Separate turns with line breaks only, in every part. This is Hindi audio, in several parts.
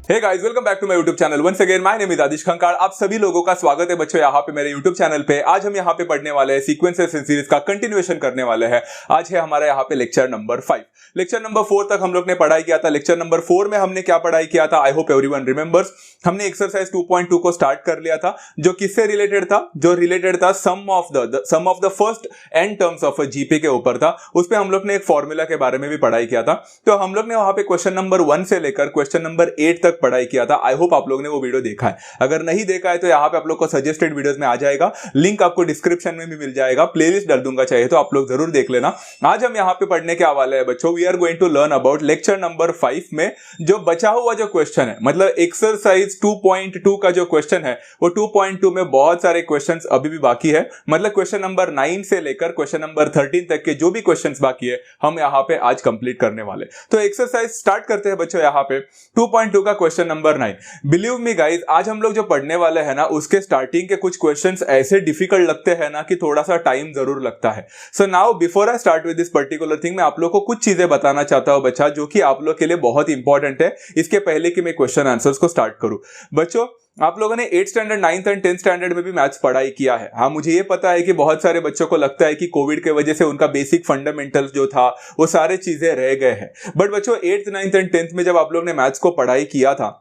Hey guys, welcome back to my YouTube channel. Once again my name is Adish Khankad. आप सभी लोगों का स्वागत है बच्चों यहाँ पे मेरे यूट्यूब चैनल पे। आज हम यहाँ पे पढ़ने वाले हैं सीक्वेंसेस इन सीरीज का कंटिन्यूएशन करने वाले हैं। आज है हमारा यहाँ पे लेक्चर नंबर 5। लेक्चर नंबर 4 तक हम लोग ने पढ़ाई किया था। लेक्चर नंबर 4 में हमने क्या पढ़ाई किया था, आई होप एवरीवन रिमेंबर्स। हमने एक्सरसाइज 2.2 को स्टार्ट कर लिया था, जो किससे रिलेटेड था, जो रिलेटेड था some of the first N terms of GP के ऊपर था। उस पे हम लोग ने एक फॉर्मूला के बारे में भी पढ़ाई किया था। तो हम लोग ने वहां पे क्वेश्चन नंबर 1 से लेकर क्वेश्चन नंबर 8 तक पढ़ाई किया था। आई होप आप लोगों ने वो वीडियो देखा है। अगर नहीं देखा है तो यहाँ पे आप लोग को सजेस्टेड वीडियोस में आ जाएगा, लिंक आपको डिस्क्रिप्शन में भी मिल जाएगा, प्लेलिस्ट डाल दूंगा, चाहिए तो आप लोग जरूर देख लेना। आज हम यहाँ पे पढ़ने के हवाले है बच्चों, we are going to learn about lecture number 5 में जो बचा हुआ जो क्वेश्चन है, मतलब एक्सरसाइज 2.2 का जो क्वेश्चन है वो 2.2 में बहुत सारे क्वेश्चंस अभी भी बाकी है। मतलब क्वेश्चन नंबर 9 से लेकर क्वेश्चन नंबर 13 तक के जो भी क्वेश्चंस बाकी है हम यहाँ पे आज कंप्लीट करने वाले। तो एक्सरसाइज स्टार्ट करते हैं बच्चों। यहाँ पे 2.2 का question number 9। Believe me guys, आज हम लोग जो पढ़ने वाले हैं ना, उसके स्टार्टिंग के कुछ क्वेश्चंस ऐसे डिफिकल्ट लगते हैं ना कि थोड़ा सा टाइम जरूर लगता है। So now before I start with this particular thing, मैं आप लोग को कुछ चीजें बताना चाहता हूं बच्चा, जो कि आप लोग के लिए बहुत इंपॉर्टेंट है, इसके पहले कि मैं क्वेश्चन आंसर्स को स्टार्ट करूं। बच्चों, आप लोगों ने 8th standard, 9th and 10th standard में भी मैथ्स पढ़ाई किया है। हाँ, मुझे ये पता है कि बहुत सारे बच्चों को लगता है कि कोविड के वजह से उनका बेसिक फंडामेंटल्स जो था वो सारे चीजें रह गए हैं। बट बच्चों, 8th, 9th एंड 10th में जब आप लोग ने मैथ्स को पढ़ाई किया था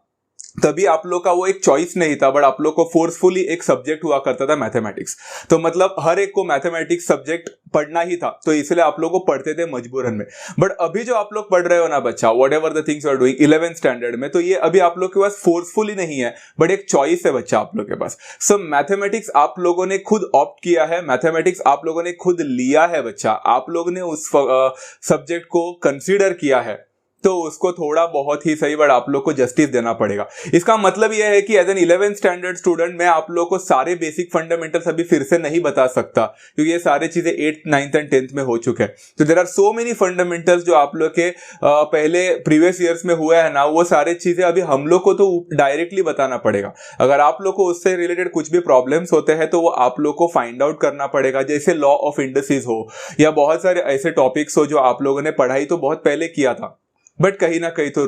तभी आप लोग का वो एक चॉइस नहीं था, बट आप लोग को फोर्सफुली एक सब्जेक्ट हुआ करता था मैथमेटिक्स। तो मतलब हर एक को मैथमेटिक्स सब्जेक्ट पढ़ना ही था, तो इसलिए आप लोग को पढ़ते थे मजबूरन में। बट अभी जो आप लोग पढ़ रहे हो ना बच्चा, whatever the things you are doing 11th standard में, तो ये अभी आप लोग के पास फोर्सफुली नहीं है, बट एक चॉइस है बच्चा आप लोग के पास। सो मैथमेटिक्स आप लोगों ने खुद ऑप्ट किया है, मैथमेटिक्स आप लोगों ने खुद लिया है बच्चा, आप लोग ने उस सब्जेक्ट को कंसिडर किया है, तो उसको थोड़ा बहुत ही सही बट आप लोग को जस्टिस देना पड़ेगा। इसका मतलब यह है कि as an 11th standard student मैं आप लोग को सारे बेसिक फंडामेंटल्स अभी फिर से नहीं बता सकता, क्योंकि ये सारे चीजें 8th, 9th एंड 10th में हो चुके हैं। तो there are so many fundamentals जो आप लोग के पहले प्रीवियस ईयर्स में हुआ है ना, वो सारे चीजें अभी हम लोग को तो डायरेक्टली बताना पड़ेगा। अगर आप लोग को उससे रिलेटेड कुछ भी प्रॉब्लम्स होते हैं तो वो आप लोग को फाइंड आउट करना पड़ेगा, जैसे लॉ ऑफ इंडसेस हो या बहुत सारे ऐसे टॉपिक्स हो जो आप लोगों ने पढ़ाई तो बहुत पहले किया था बट कहीं ना कहीं तो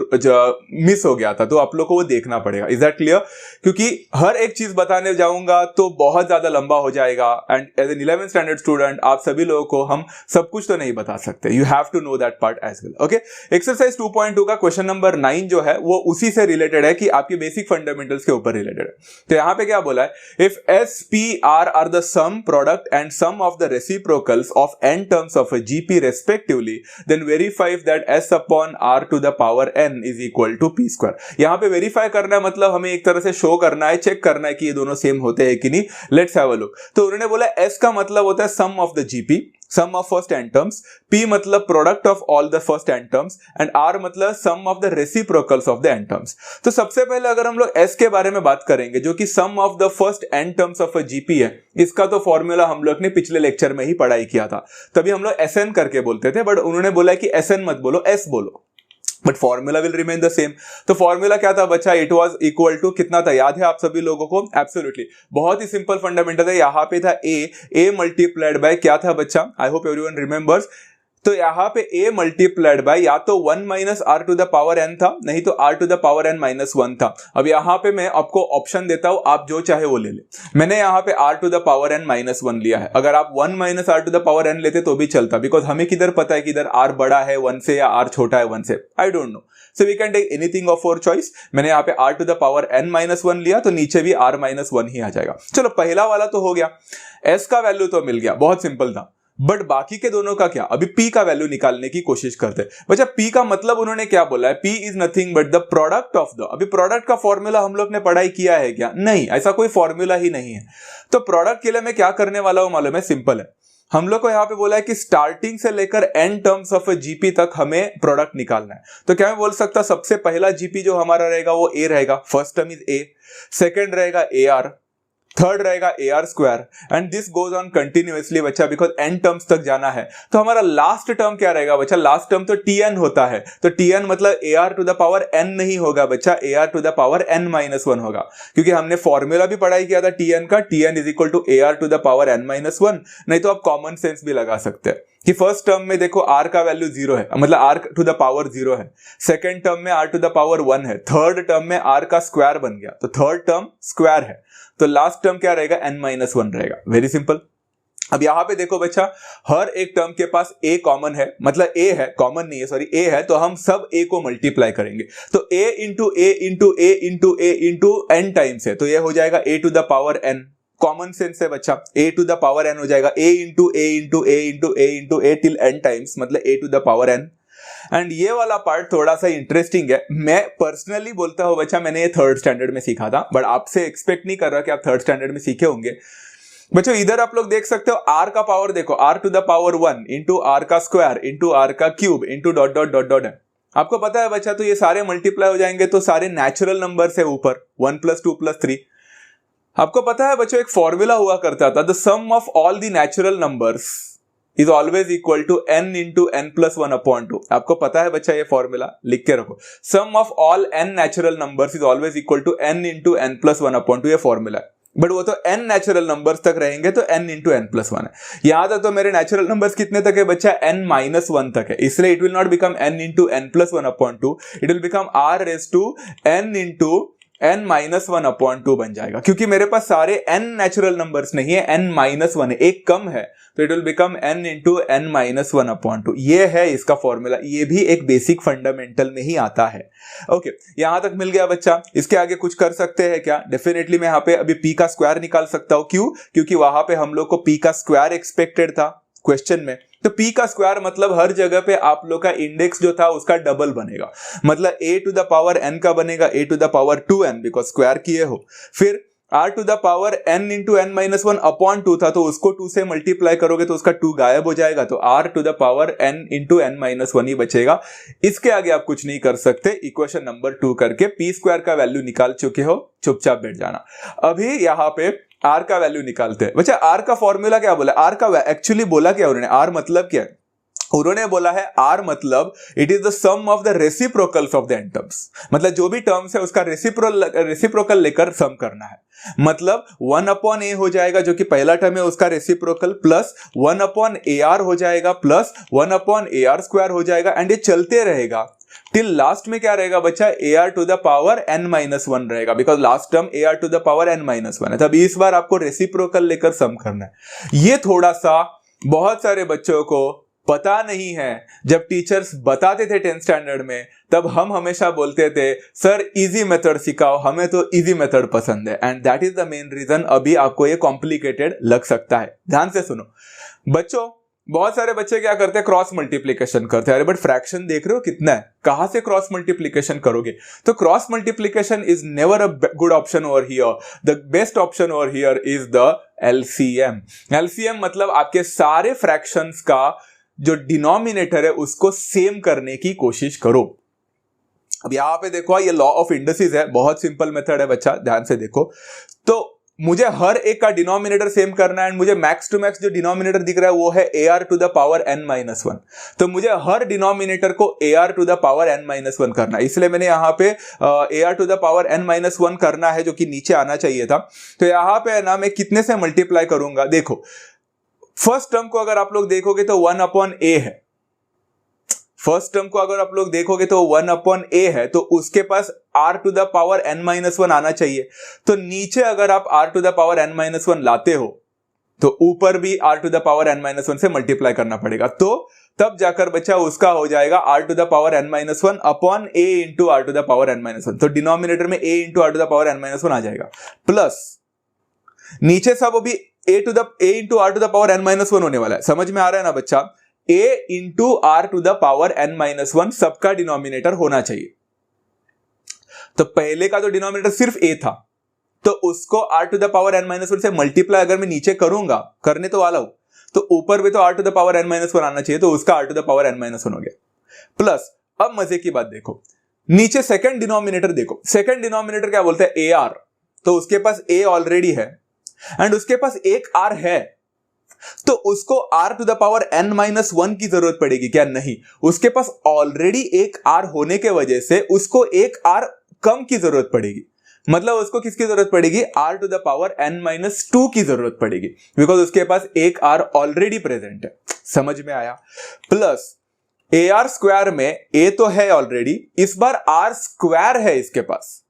मिस हो गया था, तो आप लोग को वो देखना पड़ेगा। Is that clear? क्योंकि हर एक चीज बताने जाऊंगा तो बहुत ज्यादा लंबा हो जाएगा, and as an 11th standard student आप सभी लोगों को हम सब कुछ तो नहीं बता सकते। You have to know that part as well. Okay, exercise 2.2 का क्वेश्चन नंबर 9 जो है वो उसी से रिलेटेड है, कि आपके बेसिक फंडामेंटल्स के ऊपर रिलेटेड है। तो यहां पे क्या बोला है, if S P R the sum product and sum of the reciprocals of N terms of GP respectively, then verify that S upon R to the power n is equal to P square. यहां पे वेरीफाई करना है, मतलब हमें एक तरह से शो करना है, चेक करना है कि ये दोनों सेम होते हैं कि नहीं। Let's have a look. तो उन्होंने बोला s का मतलब होता है sum of the GP, sum of first N terms, p मतलब product of all the first N terms, and r मतलब sum of the reciprocals of the N terms. तो सबसे पहले अगर हम लोग s के बारे में बात करेंगे, जो कि sum of the first N terms of a GP है, इसका तो फॉर्मूला हम लोग ने पिछले लेक्चर में ही पढ़ाई किया था। तभी हम लोग SN करके बोलते थे, बट उन्होंने बोला कि SN मत बोलो, S बोलो, but formula will remain the same. तो फॉर्मूला क्या था बच्चा, इट वाज इक्वल टू, कितना था याद है आप सभी लोगों को? एब्सोल्युटली, बहुत ही सिंपल फंडामेंटल है। यहां पे था a मल्टीप्लाइड बाय क्या था बच्चा, आई होप एवरीवन रिमेंबर्स। तो यहां पे a मल्टीप्लाइड बाय या तो 1 minus R to the power n था, नहीं तो r to the power n minus 1 था। अब यहां पे मैं आपको ऑप्शन देता हूं, आप जो चाहे वो ले ले। मैंने यहां पे r to the power n minus 1 लिया है। अगर आप 1 minus R to the power n लेते तो भी चलता, बिकॉज हमें किधर पता है कि इधर r बड़ा है 1 से या r छोटा है 1 से, I don't know. So we can take anything of our choice. मैंने यहाँ पे r to the power n minus 1 लिया, तो नीचे भी r माइनस 1 ही आ जाएगा। चलो, पहला वाला तो हो गया, s का वैल्यू तो मिल गया, बहुत सिंपल था। बट बाकी के दोनों का क्या, अभी p का वैल्यू निकालने की कोशिश करते हैं बच्चा। p का मतलब उन्होंने क्या बोला है, p is nothing but the product of the. अभी प्रोडक्ट का फॉर्मूला हम लोग ने पढ़ाई किया है क्या? नहीं, ऐसा कोई फॉर्मूला ही नहीं है। तो प्रोडक्ट के लिए मैं क्या करने वाला हूं मालूम है, सिंपल है। हम लोग को यहां पे बोला है कि स्टार्टिंग से लेकर n टर्म्स ऑफ जीपी तक हमें प्रोडक्ट निकालना है। तो क्या मैं बोल सकता, सबसे पहला जीपी जो हमारा रहेगा वो a रहेगा, first term is a, second रहेगा ar, थर्ड रहेगा A R square and this goes on continuously बच्चा, बिकॉज एन टर्म्स तक जाना है। तो हमारा लास्ट टर्म क्या रहेगा बच्चा, लास्ट टर्म तो टी एन होता है, तो टी एन मतलब A are to the power N नहीं होगा बच्चा, A R to the power N minus one होगा, क्योंकि हमने फॉर्मूला भी पढ़ाई किया था टी एन का, T N is equal to A are to the power N minus one. नहीं तो आप कॉमन सेंस भी लगा सकते हैं कि फर्स्ट टर्म में देखो r का वैल्यू 0 है, मतलब r टू द पावर 0 है, सेकंड टर्म में r टू द पावर 1 है, थर्ड टर्म में r का स्क्वायर बन गया, तो थर्ड टर्म स्क्वायर है, तो लास्ट टर्म क्या रहेगा, n माइनस वन रहेगा। Very simple. अब यहां पे देखो बच्चा, हर एक टर्म के पास a कॉमन है, मतलब a है, कॉमन नहीं है सॉरी, a है, तो हम सब a को मल्टीप्लाई करेंगे, तो a into A into A into A into n times है, तो ये हो जाएगा a to the power n। Common sense है बच्चा, a to the power n हो जाएगा a into A into A into A into A till n times, मतलब a to the power n। And ये वाला पार्ट थोड़ा सा इंटरेस्टिंग है, मैं पर्सनली बोलता हूं बच्चा, मैंने ये थर्ड स्टैंडर्ड में सीखा था, बट आपसे एक्सपेक्ट नहीं कर रहा कि आप थर्ड स्टैंडर्ड में सीखे होंगे बच्चों। इधर आप लोग देख सकते हो r का पावर देखो, r to the power 1 into r का स्क्वायर इंटू r का cube into dot dot dot dot है। आपको पता है बच्चा, तो ये सारे मल्टीप्लाई हो जाएंगे, तो सारे नेचुरल नंबर्स है ऊपर, 1 प्लस 2 प्लस 3। आपको पता है बच्चों, एक फॉर्मूला हुआ करता था, the sum of all the natural numbers is always equal to n into N plus one upon two. आपको पता है बच्चा, ये फॉर्मूला लिख के रखो, sum of all n natural numbers is always equal to n into N plus one upon two, ये फॉर्मूला है। बट वो तो n नेचुरल नंबर्स तक रहेंगे, तो n into N plus one है। यहां तक तो मेरे नेचुरल नंबर्स कितने तक है बच्चा, n माइनस वन तक है, इसलिए it will not become n into N plus one upon two, it will become r raise to n into n minus one upon two बन जाएगा, क्योंकि मेरे पास सारे n नेचुरल नंबर्स नहीं है, n माइनस वन है, एक कम है, तो it will become n into N minus one upon two. ये है इसका फॉर्मूला, ये भी एक बेसिक फंडामेंटल में ही आता है। ओके, यहां तक मिल गया बच्चा। इसके आगे कुछ कर सकते हैं क्या, डेफिनेटली मैं यहाँ पे अभी p का स्क्वायर निकाल सकता हूं, क्यों, क्योंकि वहां पे हम लोग को p का स्क्वायर एक्सपेक्टेड था क्वेश्चन में, तो p का स्क्वायर मतलब हर जगह पे आप लोग का इंडेक्स जो था उसका डबल बनेगा, मतलब a to the power n का बनेगा a to the power 2n, because square किए हो। फिर r to the power n into N minus one upon two था, तो उसको 2 से मल्टीप्लाई करोगे तो उसका 2 गायब हो जाएगा, तो r to the power n into N minus one ही बचेगा। इसके आगे आप कुछ नहीं कर सकते, इक्वेशन नंबर 2 करके p स्क्वायर का वैल्यू निकाल चुके हो, चुपचाप बैठ जाना। अभी यहाँ पे r का वैल्यू निकालते हैं बच्चा। r का फॉर्मूला क्या बोला, r का एक्चुअली बोला क्या उन्होंने, r मतलब क्या है, उन्होंने बोला है r मतलब it is the sum of the reciprocals of the N terms, मतलब जो भी टर्म्स है उसका रेसिप्रोकल लेकर सम करना है, मतलब 1 अपॉन ए हो जाएगा जो कि पहला टर्म है उसका reciprocal, plus 1 upon A R हो जाएगा, plus 1 upon A R square हो जाएगा, एंड ये चलते रहेगा टिल लास्ट में क्या रहेगा बच्चा, A R to the power n minus one रहेगा, because last term a are to the power n minus one है। तब इस बार आपको रेसिप्रोकल लेकर सम करना है। ये थोड़ा सा बहुत सारे बच्चों को पता नहीं है। जब टीचर्स बताते थे 10th स्टैंडर्ड में, तब हम हमेशा बोलते थे सर इजी मेथड सिखाओ, हमें तो इजी मेथड पसंद है, and that is the main reason अभी आपको ये कॉम्प्लिकेटेड लग सकता है। ध्यान से सुनो बच्चों, बहुत सारे बच्चे क्या करते हैं, क्रॉस मल्टीप्लिकेशन करते हैं। अरे बट फ्रैक्शन देख रहे हो कितना है, कहां से क्रॉस मल्टीप्लिकेशन करोगे, तो cross multiplication is never a good option over here. The best option over here is the LCM. LCM मतलब आपके सारे फ्रैक्शंस का जो डिनोमिनेटर है उसको सेम करने की कोशिश करो। अब यहां पे देखो, ये लॉ ऑफ इंडसेस है, बहुत सिंपल मेथड है बच्चा, ध्यान से देखो। तो मुझे हर एक का डिनोमिनेटर सेम करना है, एंड मुझे मैक्स टू मैक्स जो डिनोमिनेटर दिख रहा है वो है a are to the power n minus one. तो मुझे हर डिनोमिनेटर को a are to the power n minus one करना है, इसलिए मैंने यहाँ पे a are to the power n minus one करना है, जो कि नीचे आना चाहिए था। तो यहाँ पे ना मैं कितने से मल्टीप्लाई करूंगा, देखो फर्स्ट टर्म को अगर आप लोग देखोगे तो 1 अपॉन ए है, फर्स्ट टर्म को अगर आप लोग देखोगे तो 1 अपॉन ए है, तो उसके पास r to the power n minus one आना चाहिए। तो नीचे अगर आप r to the power n minus one लाते हो तो ऊपर भी r to the power n minus one से मल्टीप्लाई करना पड़ेगा, तो तब जाकर बच्चा उसका हो जाएगा r to the power n minus one upon a into r to the power n minus one. तो डिनोमिनेटर में a into r to the power n minus one आ जाएगा, प्लस नीचे सब भी a into r to the power n minus one होने वाला है। समझ में आ रहा है ना बच्चा, a into r to the power n minus one सबका डिनोमिनेटर होना चाहिए। तो पहले का तो डिनोमिनेटर सिर्फ a था, तो उसको r to the power n minus one से मल्टीप्लाई अगर मैं नीचे करूंगा, करने तो वाला हूं, तो ऊपर भी तो r to the power n minus one आना चाहिए, तो उसका r to the power n minus one हो गया। प्लस अब मजे की बात देखो, नीचे सेकंड डिनोमिनेटर देखो, सेकंड डिनोमिनेटर क्या बोलता है, ar, तो उसके पास a ऑलरेडी है, एंड उसके पास एक r है, तो उसको r to the power n minus 1 की जरूरत पड़ेगी क्या? नहीं, उसके पास ऑलरेडी एक r होने के वजह से उसको एक r कम की जरूरत पड़ेगी। मतलब उसको किसकी जरूरत पड़ेगी? r to the power n minus 2 की जरूरत पड़ेगी, बिकॉज उसके पास एक r ऑलरेडी प्रेजेंट है। समझ में आया? प्लस ar स्क्वायर में a तो है ऑलरेडी, इस बार r स्क्वायर है इसके पास,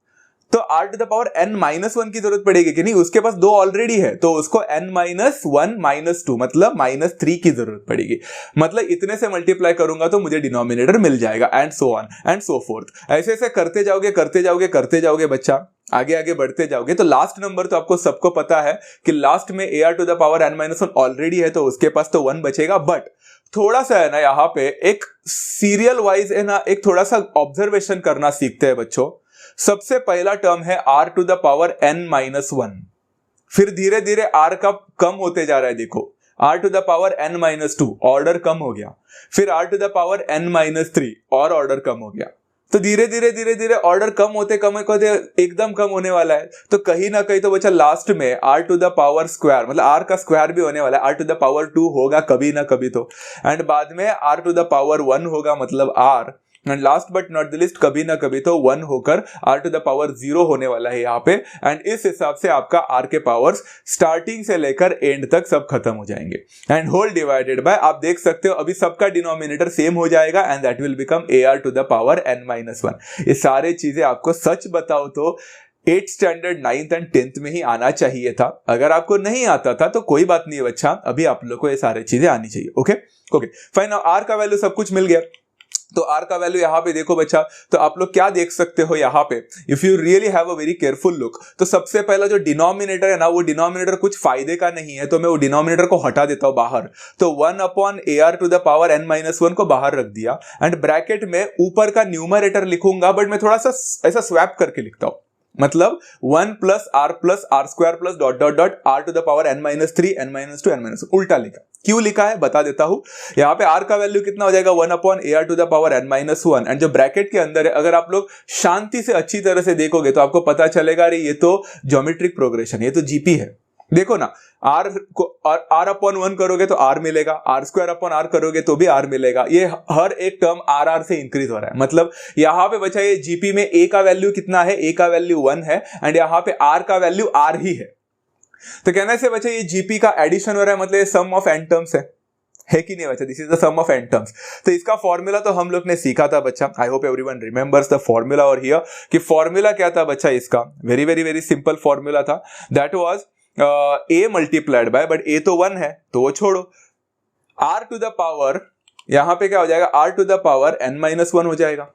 तो r to the power n minus 1 की जरूरत पड़ेगी कि नहीं? उसके पास 2 ऑलरेडी है, तो उसको n माइनस 1 माइनस 2 मतलब माइनस 3 की जरूरत पड़ेगी। मतलब इतने से मल्टीप्लाई करूंगा तो मुझे डिनोमिनेटर मिल जाएगा, and so on and so fourth. ऐसे ऐसे करते जाओगे करते जाओगे करते जाओगे बच्चा, आगे आगे बढ़ते जाओगे। तो लास्ट नंबर तो आपको सबको पता है कि लास्ट में ar to the power n minus 1 already है, तो उसके पास तो 1 बचेगा। बट थोड़ा सा है ना, यहाँ पे एक सीरियल वाइज है ना, एक थोड़ा सा ऑब्जर्वेशन करना सीखते हैं बच्चों। सबसे पहला टर्म है r to the power n minus 1, फिर धीरे धीरे r का कम होते जा रहा है। देखो r to the power n minus 2 order कम हो गया, फिर r to the power n minus 3 और ऑर्डर कम हो गया। तो धीरे धीरे ऑर्डर कम होते एकदम कम होने वाला है। तो कहीं ना कहीं तो बच्चा लास्ट में r to the power square, मतलब r का स्क्वायर भी होने वाला है, r टू द पावर 2 होगा कभी ना कभी तो, एंड बाद में r टू द पावर 1 होगा, मतलब r, and last but not the list कभी ना कभी तो 1 होकर r टू द पावर 0 होने वाला है यहाँ पे। एंड इस हिसाब से आपका r के पावर्स स्टार्टिंग से लेकर एंड तक सब खत्म हो जाएंगे। एंड होल डिवाइडेड बाय, आप देख सकते हो अभी सबका डिनोमिनेटर सेम हो जाएगा, and that will become ar to the power n minus 1। ये सारे चीजें आपको सच बताओ तो 8th standard 9th and 10th में ही आना चाहिए था। अगर आपको नहीं आता था तो कोई बात नहीं है बच्चा, अभी आप लोग को ये सारी चीजें आनी चाहिए। Okay okay fine. r का वैल्यू सब कुछ मिल गया, तो r का वैल्यू यहाँ पे देखो बच्चा, तो आप लोग क्या देख सकते हो यहाँ पे, if you really have a very careful look, तो सबसे पहला जो डिनोमिनेटर है ना, वो डिनोमिनेटर कुछ फायदे का नहीं है, तो मैं वो डिनोमिनेटर को हटा देता हूं बाहर। तो 1 upon ar to the power n minus 1 को बाहर रख दिया, एंड ब्रैकेट में ऊपर का न्यूमरेटर लिखूंगा, बट मैं थोड़ा सा ऐसा स्वैप करके लिखता हूं, मतलब 1 plus r square plus dot dot dot r to the power n minus 3 n minus 2 n minus 1। उल्टा लिखा, क्यों लिखा है बता देता हूं। यहाँ पे r का वैल्यू कितना हो जाएगा? 1 upon ar to the power n minus 1, and जो ब्रैकेट के अंदर है, अगर आप लोग शांति से अच्छी तरह से देखोगे तो आपको पता चलेगा अरे ये तो ज्योमेट्रिक प्रोग्रेशन, ये तो जीपी है। देखो ना, r को r अपॉन 1 करोगे तो r मिलेगा, r स्क्वायर अपॉन r करोगे तो भी r मिलेगा। ये हर एक टर्म r से इंक्रीज हो रहा है। मतलब यहाँ पे बचा ये जीपी में a का वैल्यू कितना है? a का वैल्यू 1 है, एंड यहाँ पे r का वैल्यू r ही है। तो कहने से बच्चा ये जीपी का एडिशन हो रहा है, मतलब ये सम ऑफ n टर्म्स है कि नहीं बच्चा? This is the sum of n terms. तो इसका फॉर्मूला तो हम लोग ने सीखा था बच्चा, I hope everyone remembers the formula. और हियर कि फॉर्मूला क्या था बच्चा इसका? Very very very simple formula था, that was a multiplied by, but a तो 1 है तो वो छोड़ो, r टू द पावर, यहां पे क्या हो जाएगा? r to the power n minus 1 हो जाएगा।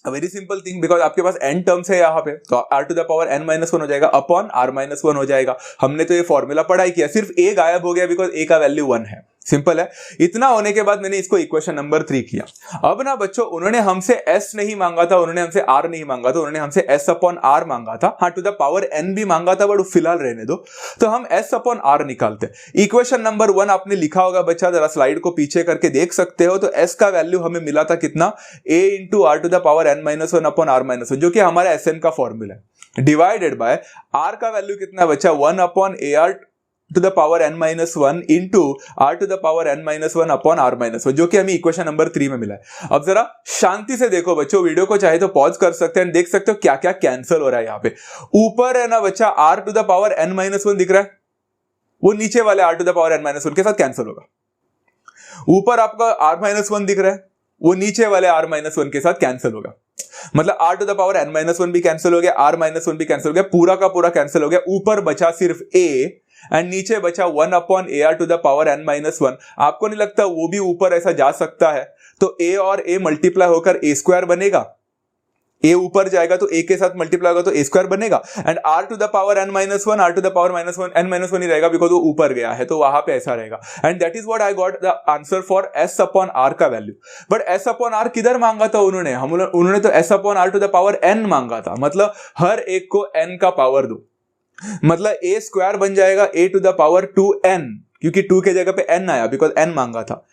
वेरी सिंपल थिंग, बिकॉज आपके पास n टर्म्स है यहाँ पे, तो r to the power n minus 1 हो जाएगा अपॉन r माइनस 1 हो जाएगा। हमने तो ये फॉर्मूला पढ़ाई किया, सिर्फ a गायब हो गया बिकॉज a का वैल्यू 1 है। सिंपल है। इतना होने के बाद मैंने इसको इक्वेशन नंबर 3 किया। अब ना बच्चों, उन्होंने हमसे s नहीं मांगा था, उन्होंने हमसे r नहीं मांगा था, उन्होंने हमसे s अपॉन r मांगा था। हाँ, टू द पावर n भी मांगा था, बट फिलहाल रहने दो। तो हम s अपॉन r निकालते हैं। इक्वेशन नंबर 1 आपने लिखा होगा बच्चा, जरा स्लाइड को पीछे करके देख सकते हो। तो s का वैल्यू हमें मिला था कितना? a into r to the power n minus 1 upon r minus 1, जो कि हमारा sn का फॉर्मूला है, डिवाइडेड बाय r का वैल्यू कितना बच्चा? 1 upon ar to the power n minus 1 into r to the power n minus 1 upon r minus 1, जो कि हमें इक्वेशन नंबर 3 में मिला है। अब जरा शांति से देखो बच्चों, वीडियो को चाहे तो पॉज कर सकते हैं, देख सकते हो क्या क्या कैंसिल हो रहा है। यहाँ पे ऊपर है ना बच्चा r to the power n minus 1 दिख रहा है, वो नीचे वाले r to the power n minus 1 के साथ कैंसिल होगा। ऊपर आपका r माइनस 1 दिख रहा है, वो नीचे वाले r माइनस 1 के साथ कैंसिल होगा। मतलब r to the power n minus 1 भी कैंसिल हो गया, r माइनस 1 भी कैंसिल हो गया, पूरा का पूरा कैंसिल हो गया। ऊपर बचा सिर्फ a एंड नीचे बचा 1 upon ar to the power n minus 1। आपको नहीं लगता वो भी ऊपर ऐसा जा सकता है? तो a और a मल्टीप्लाई होकर a स्क्वायर बनेगा, a ऊपर जाएगा तो a के साथ मल्टीप्लाई होगा तो a स्क्वायर बनेगा, and r to the power n minus 1 r to the power minus 1 n minus 1 ही रहेगा, बिकॉज वो ऊपर गया है, तो वहां पे ऐसा रहेगा। And that is what I got the answer for s upon r का value. But s upon r किधर मांगा था उन्होंने तो s upon r to the power n मांगा था। मतलब हर एक को n का पावर दो, मतलब a स्क्वायर बन जाएगा a to the power 2n, क्योंकि 2 के जगह पे n आया बिकॉज n मांगा था।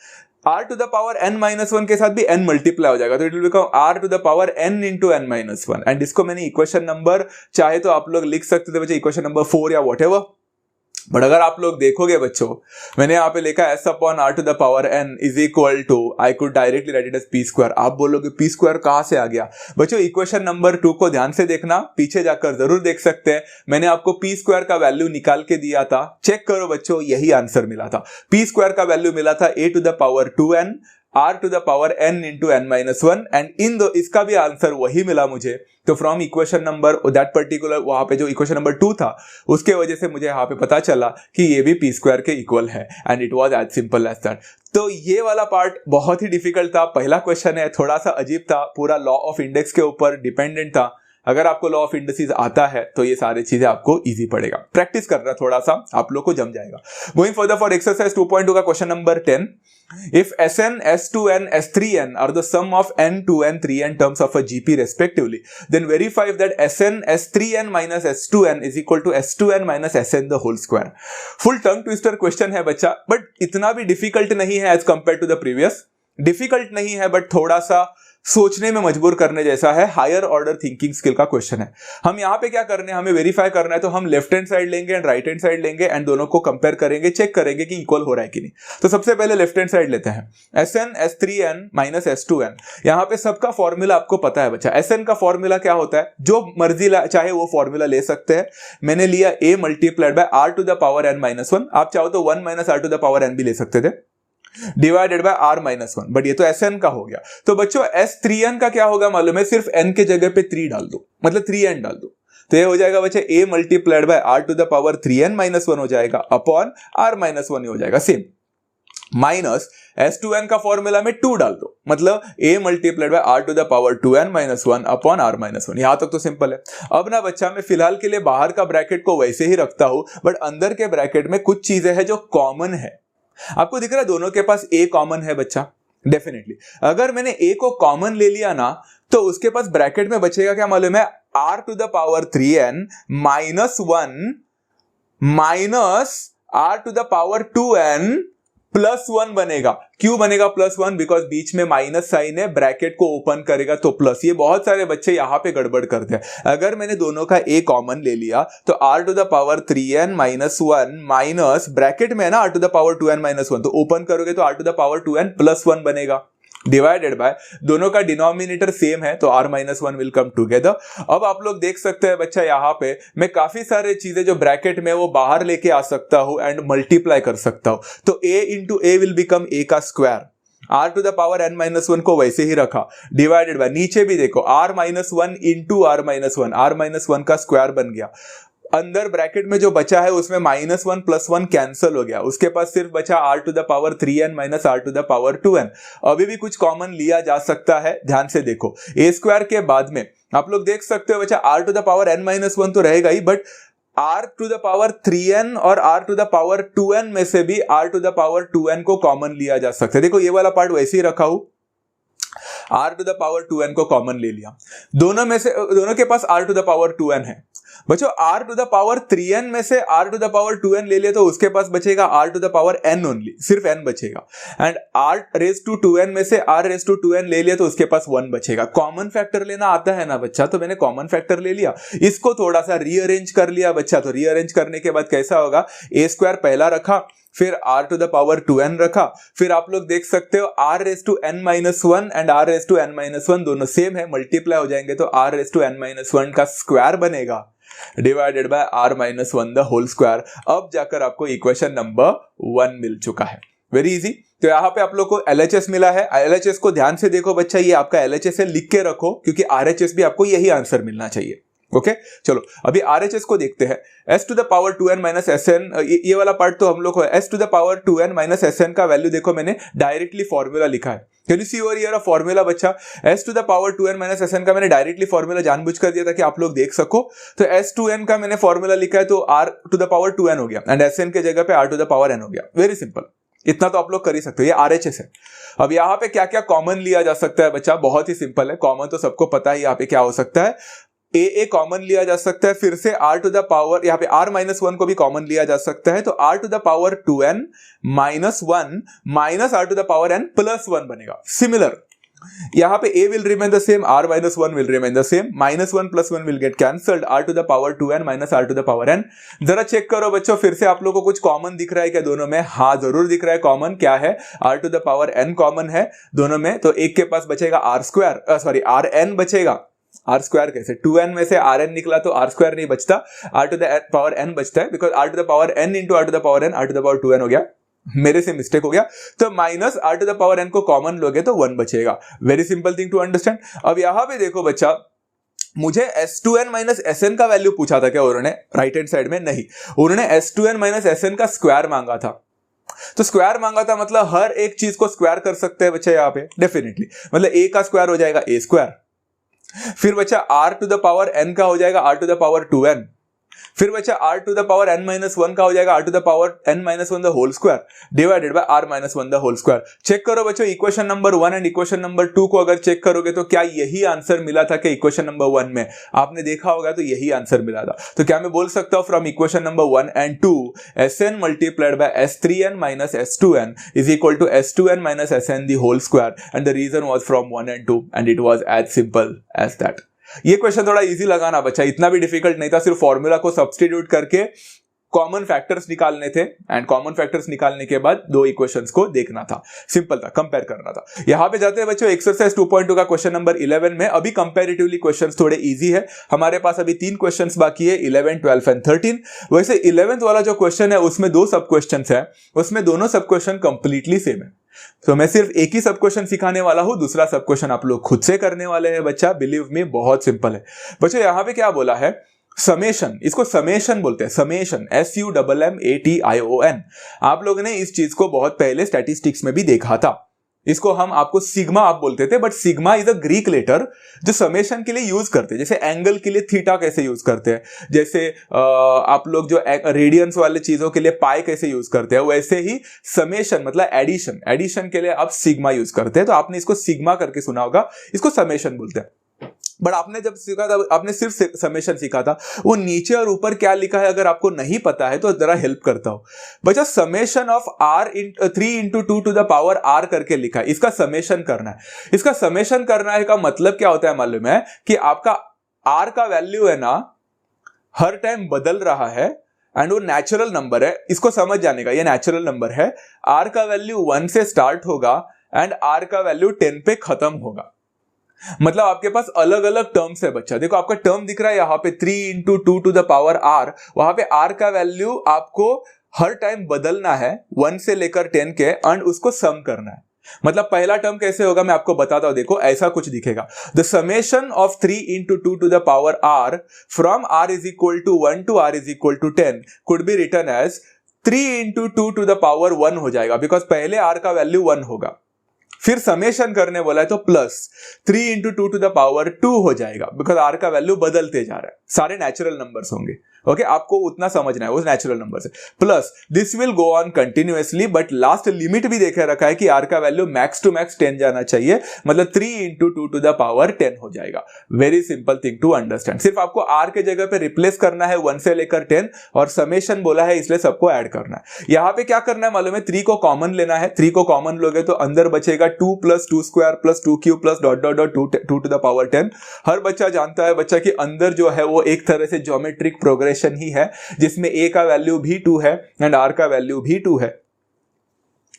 r to the power n minus 1 के साथ भी n मल्टीप्लाई हो जाएगा, तो it will become r to the power n into n minus 1। And इसको मैंने इक्वेशन नंबर, चाहे तो आप लोग लिख सकते थे बच्चे इक्वेशन नंबर 4 या वॉट एवर, बट अगर आप लोग देखोगे बच्चों, मैंने यहाँ पे लिखा s upon r to the power n is equal to, I could directly write it as p square. आप बोलोगे p स्क्वायर कहाँ से आ गया? बच्चों इक्वेशन नंबर 2 को ध्यान से देखना, पीछे जाकर जरूर देख सकते हैं। मैंने आपको p स्क्वायर का वैल्यू निकाल के दिया था, चेक करो बच्चों, यही आंसर मिला था। p स्क्वायर का वैल्यू मिला था a to the power 2n r to the power n into n minus 1, and इसका भी आंसर वही मिला मुझे। तो from equation number that particular, वहां पे जो इक्वेशन नंबर 2 था, उसके वजह से मुझे यहाँ पे पता चला कि ये भी p स्क्वायर के इक्वल है, and it was as simple as that. तो ये वाला पार्ट बहुत ही डिफिकल्ट था। पहला क्वेश्चन है, थोड़ा सा अजीब था, पूरा लॉ ऑफ इंडेक्स के ऊपर डिपेंडेंट था। अगर आपको लॉ ऑफ इंडिसेस आता है तो ये सारी चीजें आपको इजी पड़ेगा। प्रैक्टिस करना थोड़ा सा, आप लोग को जम जाएगा। गोइंग फर्दर फॉर एक्सरसाइज 2.2 का question number 10, if Sn, S2n, S3n are the sum of n, 2n, 3n terms of a GP respectively, then verify that Sn, S3n minus S2n is equal to S2n minus Sn the whole square। Full tongue twister question है बच्चा, बट इतना भी डिफिकल्ट नहीं है as compare to the previous. Difficult नहीं है बट थोड़ा सा सोचने में मजबूर करने जैसा है। हायर ऑर्डर थिंकिंग स्किल का क्वेश्चन है। हम यहाँ पे क्या करने हैं, हमें वेरीफाई करना है, तो हम लेफ्ट हैंड साइड लेंगे एंड राइट हैंड साइड लेंगे एंड दोनों को कंपेयर करेंगे, चेक करेंगे कि इक्वल हो रहा है कि नहीं। तो सबसे पहले लेफ्ट हैंड साइड लेते हैं, Sn, S3n माइनस S2n। यहाँ पे सबका फॉर्मूला आपको पता है बच्चा। Sn का फॉर्मूला क्या होता है, जो मर्जी चाहे वो फॉर्मूला ले सकते हैं। मैंने लिया a multiplied by r to the power n minus 1, आप चाहो तो 1 minus r to the power n भी ले सकते थे, divided by r minus 1, but ये तो Sn का हो गया। तो बच्चों S3n का क्या होगा मालूम है, सिर्फ n के जगह पे 3 डाल दो, मतलब 3n डाल दो, तो ये हो जाएगा बच्चे a multiplied by r to the power 3n minus 1 हो जाएगा, अपॉन r माइनस 1 हो जाएगा सेम, माइनस S2n का फॉर्मूला में 2 डाल दो, मतलब a multiplied by r to the power 2n minus 1 upon r minus 1। यहां तक तो सिंपल है। अब ना बच्चा, मैं फिलहाल के लिए बाहर का ब्रैकेट को वैसे ही रखता हूं, बट अंदर के ब्रैकेट में कुछ चीजें हैं जो कॉमन है। आपको दिख रहा है दोनों के पास a कॉमन है बच्चा, डेफिनेटली। अगर मैंने a को कॉमन ले लिया ना, तो उसके पास ब्रैकेट में बचेगा क्या मालूम है, r to the power 3n minus 1 minus r to the power 2n plus 1 बनेगा। क्यों बनेगा प्लस 1? बिकॉज बीच में माइनस साइन है, ब्रैकेट को ओपन करेगा तो प्लस। ये बहुत सारे बच्चे यहां पे गड़बड़ करते हैं। अगर मैंने दोनों का a कॉमन ले लिया तो r to the power 3n minus 1 minus bracket में है ना r to the power 2n minus 1, तो ओपन करोगे तो r to the power 2n plus 1 बनेगा, डिवाइडेड बाय दोनों का डिनोमिनेटर सेम है तो r minus 1 will come together. अब आप लोग देख सकते हैं बच्चा, यहाँ पे मैं काफी सारे चीजें जो ब्रैकेट में वो बाहर लेके आ सकता हूं एंड मल्टीप्लाई कर सकता हूं। तो a into a will become a का square, r to the power n minus 1 को वैसे ही रखा, डिवाइडेड बाय नीचे भी देखो r minus 1 into r minus 1, r minus 1 का स्क्वायर बन गया। अंदर ब्रैकेट में जो बचा है उसमें माइनस 1 प्लस 1 कैंसिल हो गया, उसके पास सिर्फ बचा r to the power 3n minus r to the power 2n। अभी भी कुछ कॉमन लिया जा सकता है, ध्यान से देखो। a स्क्वायर के बाद में आप लोग देख सकते हो बचा r to the power n minus 1 तो रहेगा ही, but r to the power 3n और r to the power 2n में से भी r to the power 2n को कॉमन लिया जा सकता है। देखो ये वाला पार्ट वैसे ही रखा हूं, r to the power 2n को कॉमन ले लिया। दोनों में से, दोनों के पास r to the power 2n है बच्चों। r to the power 3n में से r to the power 2n ले लिया तो उसके पास बचेगा r to the power n only, सिर्फ n बचेगा। And r raise to 2n में से r रेज टू 2n ले लिया तो उसके पास 1 बचेगा। कॉमन फैक्टर लेना आता है ना बच्चा, तो मैंने कॉमन फैक्टर ले लिया, इसको थोड़ा सा रीअरेंज कर लिया बच्चा। तो रीअरेंज करने के बाद कैसा होगा, a स्क्वायर पहला रखा, फिर r to the power 2n रखा, फिर आप लोग देख सकते हो r raise to n minus 1 and r raise to n minus 1 दोनों सेम है, मल्टीप्लाई हो जाएंगे तो r raise to n minus 1 का स्क्वायर बनेगा, divided by r minus 1 the whole square. अब जाकर आपको इक्वेशन नंबर 1 मिल चुका है। Very easy. तो यहाँ पे आप लोग को LHS मिला है। LHS को ध्यान से देखो बच्चा, ये आपका LHS है, लिख के रखो, क्योंकि RHS भी आपको यही आंसर मिलना चाहिए। ओके चलो अभी RHS को देखते हैं। s to the power 2n minus Sn, ये वाला पार्ट तो हम लोग को s to the power 2n minus Sn का वैल्यू देखो, मैंने डायरेक्टली फॉर्मूला लिखा है। Can you see over here a formula बच्चा, s to the power 2n minus Sn का मैंने डायरेक्टली फॉर्मूला जानबूझ कर दिया था कि आप लोग देख सको। तो s2n का मैंने फॉर्मूला लिखा है तो r to the power 2n हो गया एंड Sn के जगह पे r to the power n हो गया। वेरी सिंपल, इतना तो आप लोग कर ही सकते हो। ये RHS है। अब यहाँ पे क्या क्या कॉमन लिया जा सकता है बच्चा, बहुत ही सिंपल है। कॉमन तो सबको पता है, यहाँ पे क्या हो सकता है, a कॉमन लिया जा सकता है, फिर से r टू द पावर, यहाँ पे r माइनस 1 को भी कॉमन लिया जा सकता है, तो r to the power 2n minus 1 minus r to the power n plus 1 बनेगा। सिमिलर यहाँ पे a will remain the same, r minus 1 will remain the same, minus 1 plus 1 will get cancelled, r to the power 2n minus r to the power n। जरा चेक करो बच्चों, फिर से आप लोगों को कुछ कॉमन दिख रहा है क्या दोनों में? हाँ जरूर दिख रहा है। कॉमन क्या है? r to the power n common है दोनों में, तो एक के पास बचेगा r स्क्वायर, सॉरी rn बचेगा। r स्क्वायर कैसे? 2n में से rn निकला तो r स्क्वायर नहीं बचता, r to the power n बचता है, because r to the power n into r to the power n, r to the power 2n हो गया, मेरे से मिस्टेक हो गया। तो minus r to the power n को कॉमन लोगे तो 1 बचेगा। Very simple thing to understand. अब यहां पे देखो बच्चा, मुझे s2n माइनस sn का वैल्यू पूछा था क्या उन्होंने? राइट हैंड साइड में नहीं, उन्होंने s2n माइनस sn का स्क्वायर मांगा था। तो स्क्वायर मांगा था मतलब हर एक चीज को स्क्वायर कर सकते हैं बच्चा यहाँ पे, डेफिनेटली। मतलब a का स्क्वायर हो जाएगा a स्क्वायर, फिर बच्चा r to the power n का हो जाएगा r to the power 2n, फिर बच्चा r to the power n minus 1 का हो जाएगा r to the power n minus 1 the whole square divided by r minus 1 the whole square. Check करो बच्चों, equation number 1 and equation number 2 को अगर चेक करोगे तो क्या यही आंसर मिला था कि इक्वेशन नंबर 1 में? आपने देखा होगा तो यही आंसर मिला था। तो क्या मैं बोल सकता हूं from equation number 1 and 2 sn multiplied by s3n minus s2n is equal to s2n minus sn the whole square, and the reason was from 1 and 2 and it was as simple as that. ये क्वेश्चन थोड़ा इजी लगाना बच्चा, इतना भी डिफिकल्ट नहीं था, सिर्फ फॉर्मूला को सब्स्टिट्यूट करके कॉमन फैक्टर्स निकालने थे, एंड कॉमन फैक्टर्स निकालने के बाद दो इक्वेशंस को देखना था, सिंपल था, कंपेयर करना था। यहां पे जाते हैं बच्चों एक्सरसाइज 2.2 का क्वेश्चन नंबर 11 में। अभी कंपैरेटिवली क्वेश्चंस थोड़े इजी है, हमारे पास अभी 3 क्वेश्चंस बाकी है, 11, 12 एंड 13। वैसे 11th वाला जो क्वेश्चन है उसमें 2 सब क्वेश्चंस है, उसमें दोनों सब क्वेश्चन कंप्लीटली सेम है। तो मैं सिर्फ एक ही सब क्वेश्चन सिखाने वाला हूं, दूसरा सब क्वेश्चन आप लोग खुद से करने वाले हैं बच्चा, बिलीव मी बहुत सिंपल है। बच्चों यहां पे क्या बोला है? समेशन, इसको समेशन बोलते हैं, समेशन, SUMMATION। आप लोगों ने इस चीज को बहुत पहले स्टैटिस्टिक्स में भी देखा था। इसको हम आपको सिग्मा आप बोलते थे, but sigma is a Greek letter जो समेशन के लिए यूज करते हैं। जैसे एंगल के लिए थीटा कैसे यूज करते हैं, जैसे आप लोग जो रेडियंस वाले चीजों के लिए पाई कैसे यूज करते हैं, वैसे ही समेशन मतलब एडिशन, एडिशन के लिए आप सिग्मा यूज करते हैं। तो आपने इसको सिग्मा करके सुना होगा, इसको समेशन बोलते हैं। बट आपने जब सीखा था, आपने सिर्फ समेशन सीखा था, वो नीचे और ऊपर क्या लिखा है अगर आपको नहीं पता है तो जरा हेल्प करता हूं बच्चा। Summation of r 3 into 2 to the power r करके लिखा है, इसका समेशन करना है। इसका समेशन करना है का मतलब क्या होता है मालूम है? कि आपका r का वैल्यू है ना हर टाइम बदल रहा है, एंड वो नेचुरल नंबर है, इसको समझ जाने का, ये नेचुरल नंबर है। r का वैल्यू 1 से स्टार्ट होगा एंड r का वैल्यू 10 पे खत्म होगा। मतलब आपके पास अलग अलग टर्म्स है बच्चा। देखो आपका टर्म दिख रहा है यहाँ पे 3 into 2 to the power r, वहां पे r का वैल्यू आपको हर टाइम बदलना है 1 से लेकर 10 के, एंड उसको सम करना है। मतलब पहला टर्म कैसे होगा मैं आपको बताता हूं, देखो ऐसा कुछ दिखेगा। The summation of 3 into 2 to the power r from r is equal to 1 to r is equal to 10 could be written as 3 into 2 to the power 1 हो जाएगा, बिकॉज पहले r का वैल्यू 1 होगा। फिर समेशन करने बोला है तो plus 3 into 2 to the power 2 हो जाएगा, बिकॉज r का वैल्यू बदलते जा रहा है, सारे नेचुरल नंबर्स होंगे। ओके आपको उतना समझना है, वो नेचुरल नंबर से plus this will go on continuously, but last limit भी देखे रखा है कि r का वैल्यू मैक्स टू मैक्स 10 जाना चाहिए, मतलब 3 into 2 to the power 10 हो जाएगा। Very simple thing to understand, सिर्फ आपको r के जगह पे रिप्लेस करना है 1 से लेकर 10, और समेशन बोला है इसलिए सबको ऐड करना है। यहां पे क्या करना है मालूम है? 3 को कॉमन लेना है, 3 को कॉमन लोगे तो अंदर बचेगा 2 + 2 square + 2 cube plus dot dot dot 2 to the power 10। हर बच्चा जानता है बच्चा कि अंदर जो है वो एक तरह से ज्योमेट्रिक प्रोग्रेशन ही है, जिसमें a का वैल्यू भी 2 है एंड r का वैल्यू भी 2 है।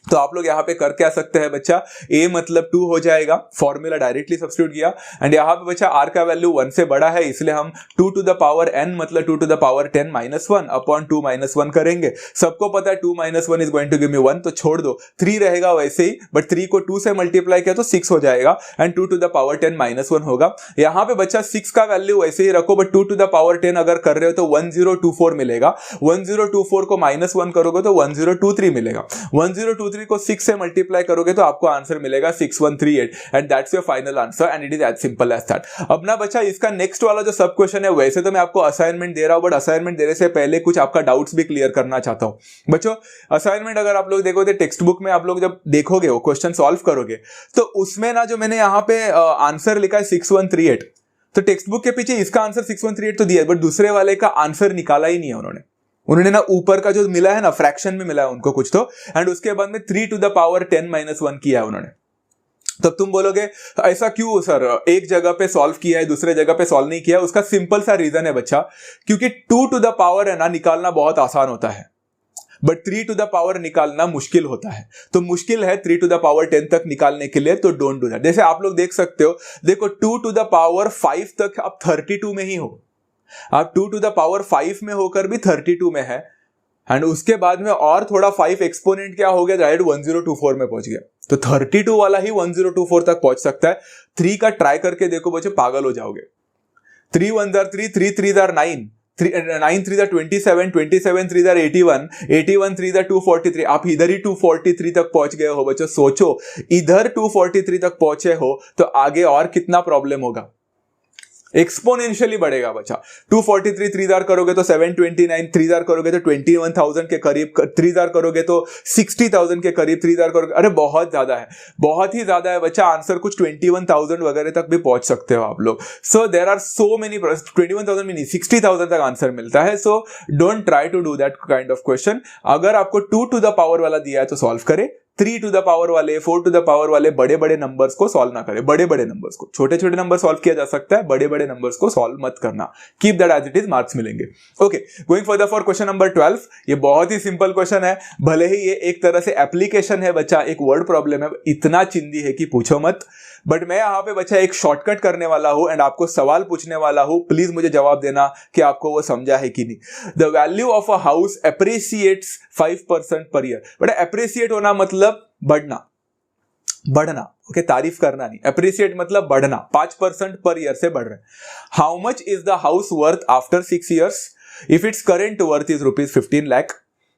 तो आप लोग यहां पे कर क्या सकते हैं बच्चा, a मतलब 2 हो जाएगा, फॉर्मूला डायरेक्टली सब्स्टिट्यूट किया, एंड यहां पे बच्चा r का वैल्यू 1 से बड़ा है, इसलिए हम 2 to the power n मतलब 2 to the power 10 - 1 अपॉन 2 - 1 करेंगे। सबको पता है 2 - 1 is going to give me 1, तो छोड़ दो, 3 रहेगा वैसे ही, बट 3 को 2 से मल्टीप्लाई किया तो 6 हो जाएगा, एंड 2 to the power 10 - 1 होगा। यहां पे बच्चा 6 का वैल्यू वैसे ही रखो, बट 2 to the power 10 अगर कर रहे हो तो 1024 मिलेगा। 1024 को -1 करोगे तो 1023 मिलेगा। 1023 को 6 से मल्टीप्लाई करोगे तो आपको आंसर मिलेगा 6138, and that's your final answer, and it is as simple as that. अब ना बच्चा इसका नेक्स्ट वाला जो सब क्वेश्चन है, वैसे तो मैं आपको असाइनमेंट दे रहा हूं, बट असाइनमेंट देने से पहले कुछ आपका डाउट्स भी क्लियर करना चाहता हूं बच्चों। असाइनमेंट अगर आप लोग देखोगे टेक्स्ट बुक में, आप लोग जब देखोगे वो क्वेश्चन सॉल्व करोगे तो उसमें ना जो मैंने यहाँ पे आंसर लिखा है 6138, तो टेक्स्ट बुक के पीछे इसका आंसर 6138 तो दिया, बट दूसरे वाले का आंसर निकाला ही नहीं है उन्होंने ना ऊपर का जो मिला है ना फ्रैक्शन में मिला है उनको कुछ तो, एंड उसके बाद में 3 to the power 10 - 1 किया है उन्होंने। तब तुम बोलोगे ऐसा क्यों सर, एक जगह पे सॉल्व किया है दूसरे जगह पे सॉल्व नहीं किया। उसका सिंपल सा रीजन है बच्चा, क्योंकि 2 टू द पावर है ना निकालना बहुत आसान होता है, बट 3 टू द पावर निकालना मुश्किल होता है। तो मुश्किल है 3 टू द पावर 10 तक निकालने के लिए, तो डोंट डू दैट। जैसे आप लोग देख सकते हो, देखो 2 टू द पावर 5 तक आप 32 में ही हो, आप 2 टू द पावर 5 में होकर भी 32 में है, एंड उसके बाद में और थोड़ा 5 एक्सपोनेंट क्या हो गया, डायरेक्ट 1024 में पहुंच गया। तो 32 वाला ही 1024 तक पहुंच सकता है। 3 का ट्राई करके देखो बच्चे, पागल हो जाओगे। 3 1 3, 3 3 9, 9 3 27, 27 3 81, 81 3 243। आप इधर ही 243 तक पहुंच गए हो बच्चों। सोचो इधर 243 तक पहुंचे हो तो आगे और कितना प्रॉब्लम होगा, एक्सपोनेंशियली बढ़ेगा बच्चा। 243 3 करोगे तो 729, 3 करोगे तो 21,000 के करीब, 3 करोगे तो 60,000 के करीब, 3 करोगे, अरे बहुत ज्यादा है, बहुत ही ज्यादा है बच्चा। आंसर कुछ 21,000 वगैरह तक भी पहुंच सकते हो आप लोग। सो देर आर सो मेनी, 21,000 में नहीं 60,000 तक आंसर मिलता है। So don't try to do that kind of question. अगर आपको 2 टू द पावर वाला दिया है तो सॉल्व करे, 3 टू द पावर वाले, 4 टू द पावर वाले बड़े बड़े नंबर्स को सॉल्व ना करें। बड़े बड़े नंबर्स को, छोटे छोटे नंबर सॉल्व किया जा सकता है, बड़े बड़े नंबर्स को सॉल्व मत करना। Keep that as it is, marks मिलेंगे। Okay, going for question number 12। ये बहुत ही सिंपल क्वेश्चन है, भले ही ये एक तरह से एप्लीकेशन है बच्चा, एक वर्ड प्रॉब्लम है, इतना चिंदी है कि पूछो मत। बट मैं यहाँ पे बच्चा एक शॉर्टकट करने वाला हूं एंड आपको सवाल पूछने वाला हूं, प्लीज मुझे जवाब देना कि आपको वो समझा है कि नहीं। The value of a house appreciates 5% per year. But appreciate होना मतलब बढ़ना, बढ़ना, ओके, तारीफ करना नहीं। एप्रिसिएट मतलब बढ़ना, 5% पर ईयर से बढ़ रहा है। How much is the house worth after 6 years? If it's current worth is ₹15 lakh,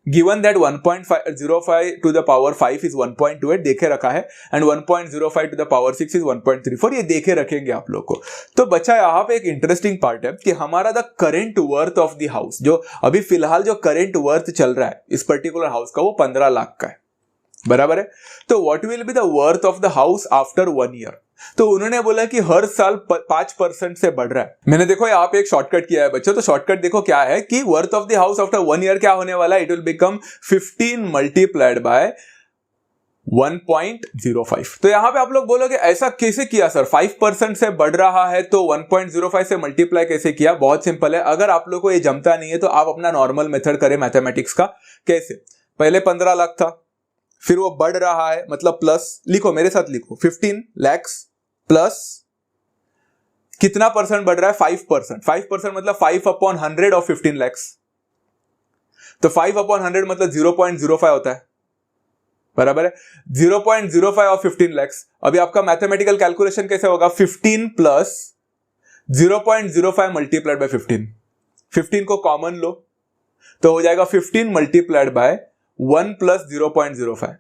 given that 1.05 to the power 5 is 1.28 देखे रखा है, and 1.05 to the power 6 is 1.34, ये देखे रखेंगे आप लोग को। तो बच्चा यहाँ पे एक इंटरेस्टिंग पार्ट है कि हमारा the current worth of the house, जो अभी फिलहाल जो करेंट वर्थ चल रहा है इस पर्टिकुलर हाउस का, वो 15 लाख का है, बराबर है। तो what will be the worth of the house after 1 year? तो उन्होंने बोला कि हर साल 5% से बढ़ रहा है। मैंने देखो यहाँ पे एक शॉर्टकट किया है बच्चों, तो शॉर्टकट देखो क्या है कि worth of the house after 1 year क्या होने वाला है, it will become 15 multiplied by 1.05। तो यहां पे आप लोग बोलोगे ऐसा कैसे किया सर, 5% से बढ़ रहा है तो 1.05 से मल्टीप्लाई कैसे किया? बहुत सिंपल है, अगर आप लोग को ये जमता नहीं है तो आप अपना नॉर्मल मेथड करें मैथमेटिक्स का। कैसे? पहले 15 लाख था, फिर वो बढ़ रहा है, मतलब प्लस, लिखो मेरे साथ लिखो, 15 lakhs प्लस कितना परसेंट बढ़ रहा है? 5%। 5% मतलब 5/100 ऑफ 15 lakhs। तो 5/100 मतलब 0.05 होता है, बराबर है। 0.05 ऑफ 15 lakhs। अभी आपका मैथमेटिकल कैलकुलेशन कैसे होगा? 15 प्लस 0.05 मल्टीप्लाइड बाय 15। 15 को कॉमन लो तो हो जाएगा 15 मल्टीप्लाइड बाय 1 प्लस 0.05,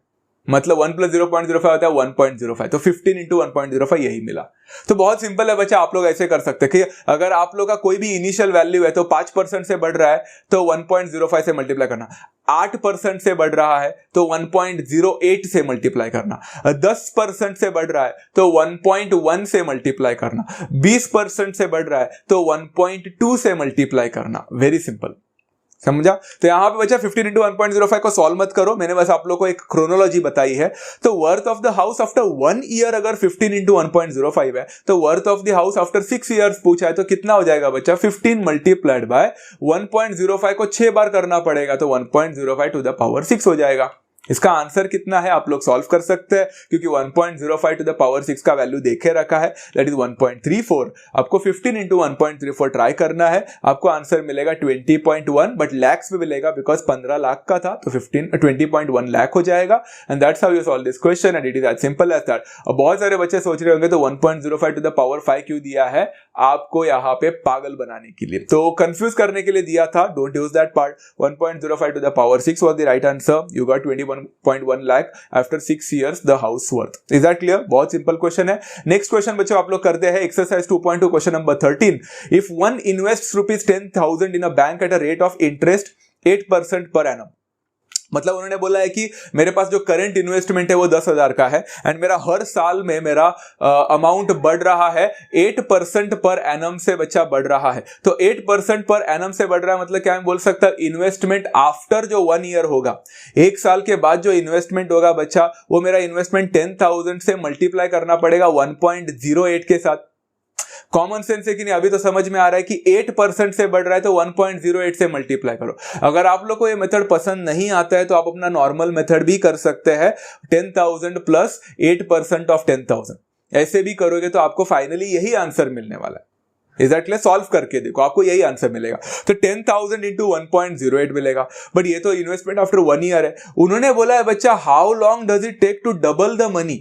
मतलब 1 प्लस 0.05 होता है 1.05। तो 15 इंटू 1.05 यही मिला। तो बहुत सिंपल है बच्चा, आप लोग ऐसे कर सकते हैं कि अगर आप लोग का कोई भी इनिशियल वैल्यू है तो 5% से बढ़ रहा है तो 1.05 से मल्टीप्लाई करना, 8% से बढ़ रहा है तो 1.08 से मल्टीप्लाई करना, 10% से बढ़ रहा है तो 1.1 से मल्टीप्लाई करना, 20% से बढ़ रहा है तो 1.2 से मल्टीप्लाई करना। वेरी सिंपल, समझा? तो यहां पे बच्चा 15 इंटू 1.05 को सॉल्व मत करो, मैंने बस आप लोग को एक क्रोनोलॉजी बताई है। तो worth of the house after 1 year अगर 15 इंटू 1.05 है तो worth of the house after 6 years पूछा है तो कितना हो जाएगा बच्चा? 15 मल्टीप्लाइड बाय 1.05 को 6 बार करना पड़ेगा तो 1.05 टू द पावर 6 हो जाएगा। इसका आंसर कितना है आप लोग सॉल्व कर सकते हैं, क्योंकि 1.05 टू द पावर 6 का वैल्यू देखे रखा है, दैट इज 1.34। आपको 15 इंटू 1.34 ट्राई करना है, आपको आंसर मिलेगा 20.1, बट लैक्स में मिलेगा बिकॉज 15 लाख का था तो 20.1 लाख हो जाएगा। And that's how you solve this question and it is as simple as that. अब बहुत सारे बच्चे सोच रहे होंगे तो 1.05 टू द पावर 5 क्यों दिया है? आपको यहाँ पे पागल बनाने के लिए, तो कंफ्यूज करने के लिए दिया था। Don't use that part. 1.05 to the power 6 was the right answer. You got 21.1 lakh after 6 years the house worth. Is that clear? बहुत सिंपल क्वेश्चन है। नेक्स्ट क्वेश्चन बच्चों आप लोग करते हैं exercise 2.2 question number 13। If one invests ₹10,000 in a bank at a rate of interest 8% per annum, मतलब उन्होंने बोला है कि मेरे पास जो करंट इन्वेस्टमेंट है वो 10,000 का है एंड मेरा हर साल में मेरा अमाउंट बढ़ रहा है 8% पर एनम से बच्चा बढ़ रहा है। तो 8% पर एनम से बढ़ रहा है मतलब क्या मैं बोल सकता इन्वेस्टमेंट आफ्टर जो 1 ईयर होगा, 1 साल के बाद जो इन्वेस्टमेंट होगा बच्चा, वो मेरा इन्वेस्टमेंट 10,000 से मल्टीप्लाई करना पड़ेगा 1.08 के साथ। कॉमन सेंस है कि नहीं? अभी तो समझ में आ रहा है कि 8% से बढ़ रहा है तो 1.08 से मल्टीप्लाई करो। अगर आप लोग को ये मेथड पसंद नहीं आता है तो आप अपना नॉर्मल मेथड भी कर सकते हैं, 10,000 प्लस 8% ऑफ 10,000, ऐसे भी करोगे तो आपको फाइनली यही आंसर मिलने वाला है। एग्जैक्टली सॉल्व करके देखो, आपको यही आंसर मिलेगा। तो 10,000 इंटू 1.08 मिलेगा। बट ये तो इन्वेस्टमेंट आफ्टर 1 ईयर है। उन्होंने बोला है बच्चा how long does it take to double the money.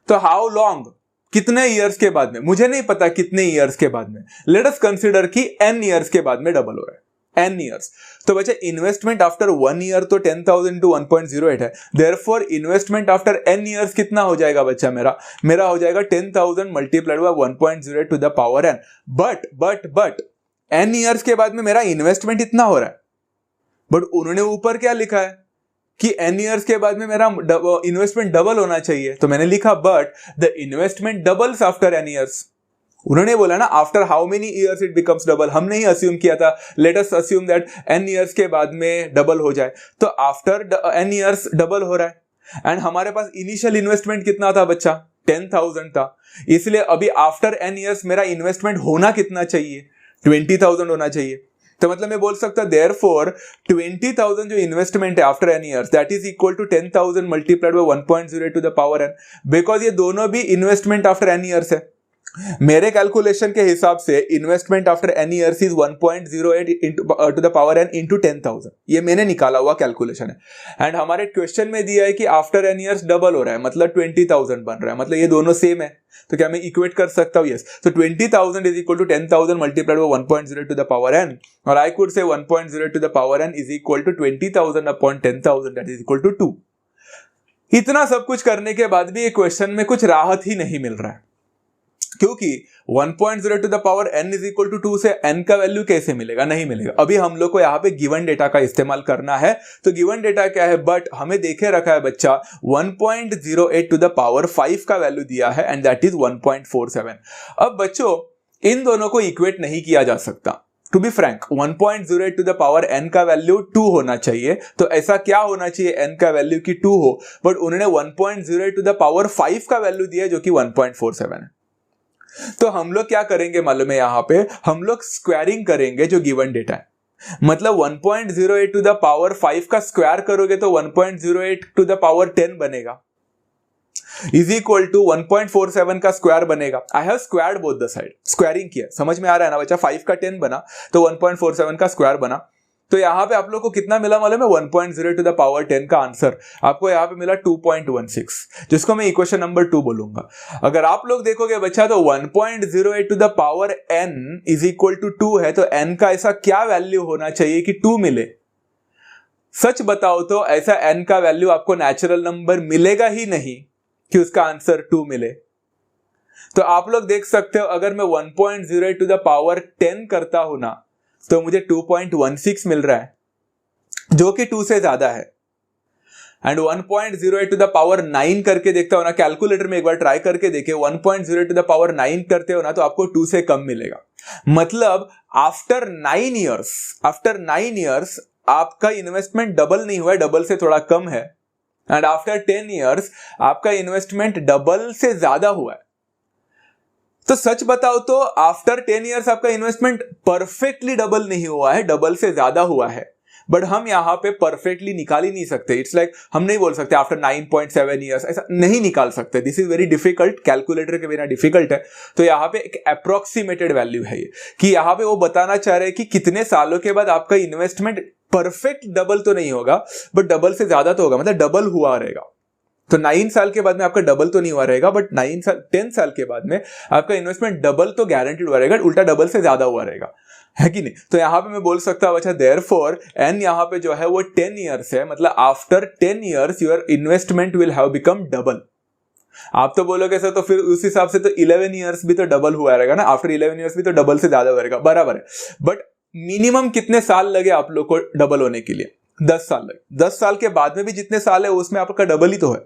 तो हाउ लॉन्ग, कितने ईयर्स के बाद में, मुझे नहीं पता कितने ईयर्स के बाद में, लेट अस कंसीडर कि n ईयर्स के बाद में डबल हो रहा है, n ईयर्स। तो बच्चा इन्वेस्टमेंट आफ्टर 1 ईयर तो 10,000 टू 1.08 है, therefore investment after n years कितना हो जाएगा बच्चा, मेरा हो जाएगा 10,000 multiplied by 1.08 to the power n। But n years के बाद में मेरा इन्वेस्टमेंट इतना हो रहा है, बट उन्होंने ऊपर क्या लिखा है कि n ईयर्स के बाद में मेरा इन्वेस्टमेंट डबल होना चाहिए। तो मैंने लिखा but the investment doubles after n years. उन्होंने बोला ना after how many years it becomes double, हमने ही अस्यूम किया था, let us assume that n years के बाद में डबल हो जाए। तो आफ्टर n ईयर्स डबल हो रहा है एंड हमारे पास इनिशियल इन्वेस्टमेंट कितना था बच्चा, 10,000 था। इसलिए अभी आफ्टर n ईयर्स मेरा इन्वेस्टमेंट होना कितना चाहिए, 20,000 होना चाहिए। तो मतलब मैं बोल सकता देयरफॉर 20,000 जो इन्वेस्टमेंट है after n years that is equal to 10,000 multiplied by 1.08 to the power n, because ये दोनों भी इन्वेस्टमेंट आफ्टर n ईयर्स है। मेरे कैलकुलेशन के हिसाब से investment after n years is 1.08 to the power n into 10,000, ये मैंने निकाला हुआ कैलकुलेशन है। एंड हमारे क्वेश्चन में दिया है कि आफ्टर n ईयर्स डबल हो रहा है, मतलब 20,000 बन रहा है, मतलब ये दोनों सेम है। तो क्या मैं इक्वेट कर सकता हूँ? यस। तो 20,000 is equal to 10,000 multiplied by 1.08 to the power n, और I could say 1.08 to the power n is equal to 20,000 upon 10,000 that is equal to 2। इतना सब कुछ करने के बाद भी ये क्वेश्चन में कुछ राहत ही नहीं मिल रहा है, क्योंकि 1.0 to the power n is equal to 2 से n का वैल्यू कैसे मिलेगा, नहीं मिलेगा। अभी हम लोग को यहाँ पे गिवन डेटा का इस्तेमाल करना है। तो गिवन डेटा क्या है, बट हमें देखे रखा है बच्चा 1.08 टू द पावर 5 का वैल्यू दिया है एंड दैट इज 1.47। अब बच्चों इन दोनों को इक्वेट नहीं किया जा सकता। To be frank 1.08 to the power n का वैल्यू 2 होना चाहिए। तो ऐसा क्या होना चाहिए n का वैल्यू की 2 हो, बट उन्होंने 1.08 टू द पावर 5 का वैल्यू दिया जो कि 1.47 है। तो हम लोग क्या करेंगे मालूम है, यहां पे हम लोग स्क्वायरिंग करेंगे जो गिवन डेटा है। मतलब 1.08 टू द पावर 5 का स्क्वायर करोगे तो 1.08 टू द पावर 10 बनेगा, इज इक्वल टू 1.47 का स्क्वायर बनेगा। I have squared both the side, squaring किया, समझ में आ रहा है ना बच्चा। 5 का 10 बना तो 1.47 का स्क्वायर बना। तो यहां पे आप लोग को कितना मिला मालूम है, 1.0 टू द पावर 10 का आंसर आपको यहां पे मिला 2.16, जिसको मैं इक्वेशन नंबर 2 बोलूंगा। अगर आप लोग देखोगे बच्चा तो 1.08 to the power n is equal to 2 है, तो n का ऐसा क्या वैल्यू होना चाहिए कि 2 मिले। सच बताओ तो ऐसा n का वैल्यू आपको नेचुरल नंबर मिलेगा ही नहीं कि उसका आंसर 2 मिले। तो आप लोग देख सकते हो अगर मैं 1.08 टू द पावर 10 करता हूं ना तो मुझे 2.16 मिल रहा है, जो कि 2 से ज्यादा है। एंड 1.08 टू द पावर 9 करके देखता हो ना, कैलकुलेटर में एक बार ट्राई करके देखिए, 1.08 टू द पावर 9 करते हो ना तो आपको 2 से कम मिलेगा। मतलब आफ्टर 9 इयर्स आपका इन्वेस्टमेंट डबल नहीं हुआ है, डबल से थोड़ा कम है। एंड आफ्टर 10 इयर्स आपका इन्वेस्टमेंट डबल से ज्यादा हुआ है। तो सच बताओ तो आफ्टर 10 इयर्स आपका इन्वेस्टमेंट परफेक्टली डबल नहीं हुआ है, डबल से ज्यादा हुआ है। बट हम यहां पे परफेक्टली निकाल ही नहीं सकते। इट्स लाइक हम नहीं बोल सकते आफ्टर 9.7 इयर्स, ऐसा नहीं निकाल सकते। This is very difficult, calculator के बिना डिफिकल्ट है। तो यहाँ पे एक अप्रोक्सीमेटेड वैल्यू है ये, कि यहाँ पे वो बताना चाह रहे हैं कि कितने सालों के बाद आपका इन्वेस्टमेंट परफेक्ट डबल तो नहीं होगा बट डबल से ज्यादा तो होगा, मतलब डबल हुआ रहेगा। तो 9 साल के बाद में आपका डबल तो नहीं हुआ रहेगा, बट 10 साल के बाद में आपका इन्वेस्टमेंट डबल तो गारंटीड हुआ रहेगा, उल्टा डबल से ज्यादा हुआ रहेगा, है कि नहीं। तो यहां पे मैं बोल सकता हूं अच्छा देयरफॉर n यहां पे जो है वो 10 इयर्स है, मतलब after 10 years your investment will have become double. आप तो बोलोगे सर तो फिर उस हिसाब से तो 11 इयर्स भी तो डबल हुआ रहेगा ना, आफ्टर 11 इयर्स भी तो डबल से ज्यादा हुआ रहेगा, बराबर है। बट मिनिमम कितने साल लगे आप लोग को डबल होने के लिए, 10 साल लगे। 10 साल के बाद में भी जितने साल है उसमें आपका डबल ही तो है।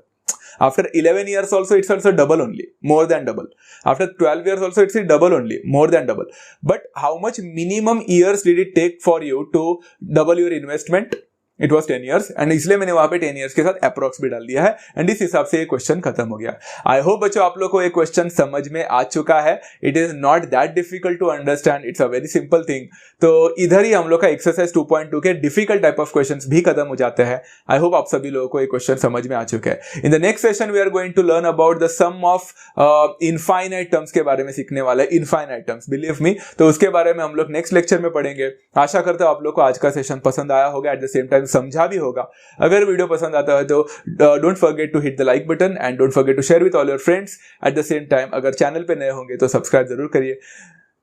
After 11 years also it's also double only, more than double. After 12 years also it's double only, more than double. But how much minimum years did it take for you to double your investment? It was 10 years and इसलिए मैंने वहां पे 10 years के साथ अप्रोक्स भी डाल दिया है एंड इस हिसाब से ये क्वेश्चन खत्म हो गया। आई होप बच्चों आप लोग को ये क्वेश्चन समझ में आ चुका है। It is not that difficult to understand, it's a very simple thing. तो इधर ही हम लोग का एक्सरसाइज 2.2 के डिफिकल्ट टाइप ऑफ क्वेश्चन भी खत्म हो जाते हैं। आई होप आप सभी लोगों को ये क्वेश्चन समझ में आ चुके हैं। In the next session we are going to learn about the sum of infinite terms के बारे में सीखने वाले हैं। इनफाइनाइट टर्म्स, बिलीव मी, तो उसके बारे में हम लोग नेक्स्ट लेक्चर में पढ़ेंगे। आशा करता हूं आप लोग को आज का सेशन पसंद आया होगा, एट द सेम टाइम समझा भी होगा। अगर वीडियो पसंद आता है तो don't forget to hit the like button and don't forget to share with all your friends. At the same time अगर चैनल पे नए होंगे तो सब्सक्राइब जरूर करिए।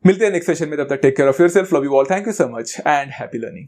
मिलते हैं नेक्स्ट सेशन में, तब तक take care of yourself, love you all, thank you so much and happy learning.